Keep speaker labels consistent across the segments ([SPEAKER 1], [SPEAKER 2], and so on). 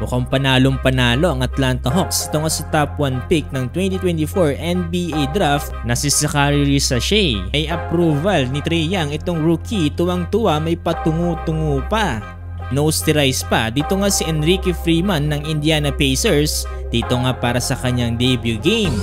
[SPEAKER 1] Mukhang panalong-panalo ang Atlanta Hawks. Ito nga sa top 1 pick ng 2024 NBA Draft na si Zaccharie Risacher. May approval ni Trae Young itong rookie, tuwang-tuwa, may patungo-tungo pa. No-sterilize pa. Dito nga si Enrique Freeman ng Indiana Pacers. Dito nga para sa kanyang debut game.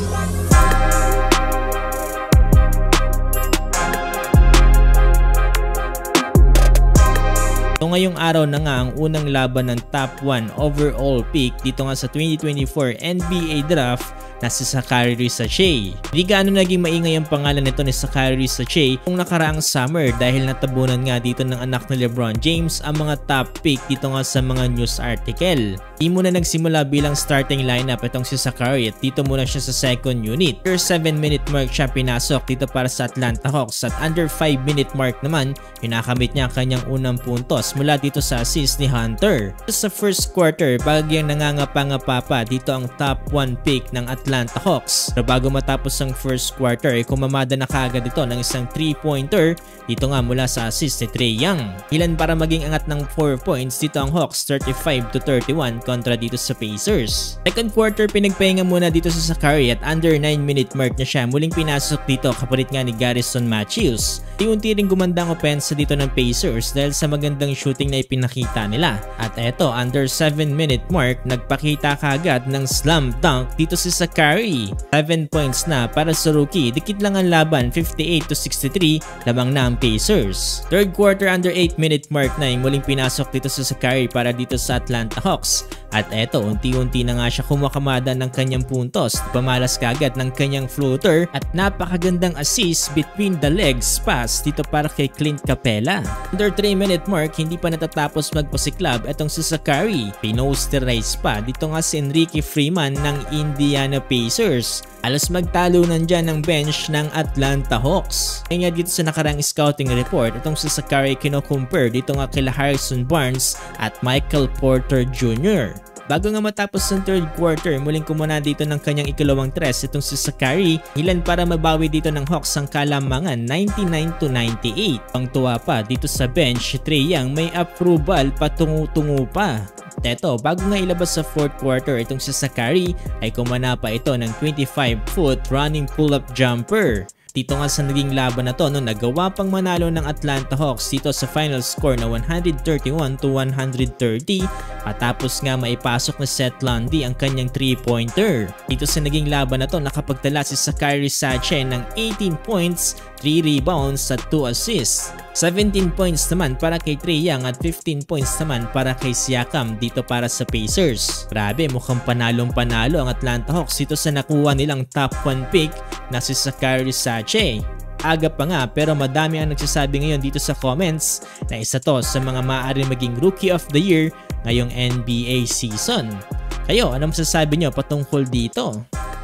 [SPEAKER 1] So ngayong araw na nga ang unang laban ng top 1 overall pick dito nga sa 2024 NBA Draft na si Zaccharie Risacher. Hindi gaano naging maingay ang pangalan nito ni Zaccharie Risacher kung nakaraang summer dahil natabunan nga dito ng anak ni LeBron James ang mga top pick dito nga sa mga news article. Di muna nagsimula bilang starting lineup itong si Zaccharie at dito muna siya sa second unit. Per 7-minute mark siya pinasok dito para sa Atlanta Hawks at under 5-minute mark naman pinakamit niya ang kanyang unang puntos mula dito sa assist ni Hunter. Sa first quarter, bagyang nangangapa-ngapa pa dito ang top 1 pick ng Atlanta Hawks. Pero bago matapos ang first quarter ay kumamada na kaagad ito ng isang 3-pointer dito nga mula sa assist ni Trae Young. Ilan para maging angat ng 4 points dito ang Hawks 35-31 kontra dito sa Pacers. Second quarter pinagpahinga muna dito sa Zaccharie at under 9-minute mark na siya muling pinasok dito kapalit nga ni Garrison Matthews. Unti ring gumanda ang opensa dito ng Pacers dahil sa magandang shooting na ipinakita nila. At eto, under 7-minute mark, nagpakita kaagad ng slam dunk dito si Zaccharie. 7 points na para sa rookie. Dikit lang ang laban, 58-63, labang na ang Pacers. Third quarter, under 8-minute mark na yung muling pinasok dito sa Zaccharie para dito sa Atlanta Hawks. At eto, unti-unti na nga siya kumakamada ng kanyang puntos. Pamalas kaagad ng kanyang floater at napakagandang assist between the legs pass dito para kay Clint Capela. Under 3-minute mark, hindi pa natatapos magpasiklab itong si Zaccharie. Pino-sterilize pa dito nga si Enrique Freeman ng Indiana Pacers. Alas magtalo nandyan ng bench ng Atlanta Hawks. Kaya dito sa nakarang scouting report, itong si Zaccharie kino-compare dito nga kila Harrison Barnes at Michael Porter Jr. Bago nga matapos ng third quarter, muling kumuna dito ng kanyang ikalawang tres itong si Zaccharie. Ilan para mabawi dito ng Hawks ang kalamangan 99-98. Pangtuwa pa dito sa bench, Trae Young may approval patungo-tungo pa. Teto, bago nga ilabas sa fourth quarter itong si Zaccharie ay kumana pa ito ng 25-foot running pull-up jumper. Dito nga sa naging laban na to, nagawa pang manalo ng Atlanta Hawks dito sa final score na 131-130 matapos nga maipasok na Seth Lundy ang kanyang 3-pointer. Dito sa naging laban na to, nakapagtala si Zaccharie Risacher ng 18 points, 3 rebounds at 2 assists. 17 points naman para kay Trae Young at 15 points naman para kay Siakam dito para sa Pacers. Grabe, mukhang panalong-panalo ang Atlanta Hawks dito sa nakuha nilang top 1 pick na si Zaccharie Risacher. Aga pa nga pero madami ang nagsasabi ngayon dito sa comments na isa to sa mga maaaring maging Rookie of the Year ngayong NBA season. Kayo, anong masasabi nyo patungkol dito?